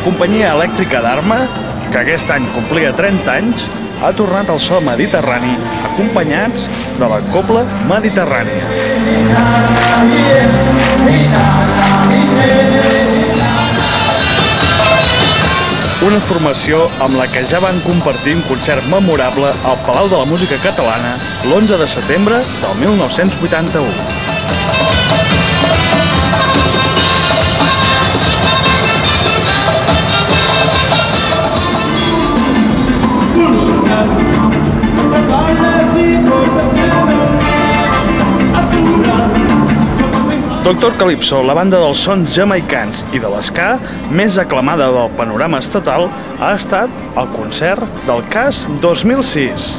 companyia elèctrica d'Arma, que aquest any complia 30 anys, ha tornat al so mediterrani, acompanyats de la Cobla Mediterrània. Una formació amb la que ja van compartir un concert memorable al Palau de la Música Catalana l'11 de setembre del 1981. Dr. Calypso, la banda dels sons jamaicans i de l'ska més aclamada del panorama estatal, ha estat al concert del CAS 2006.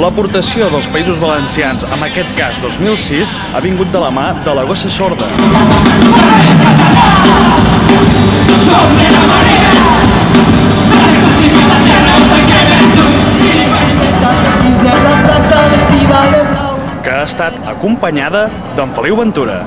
L'aportació dels Països Valencians amb aquest CAS 2006 ha vingut de la mà de la Gossa Sorda. Que ha estat acompanyada d'en Feliu Ventura.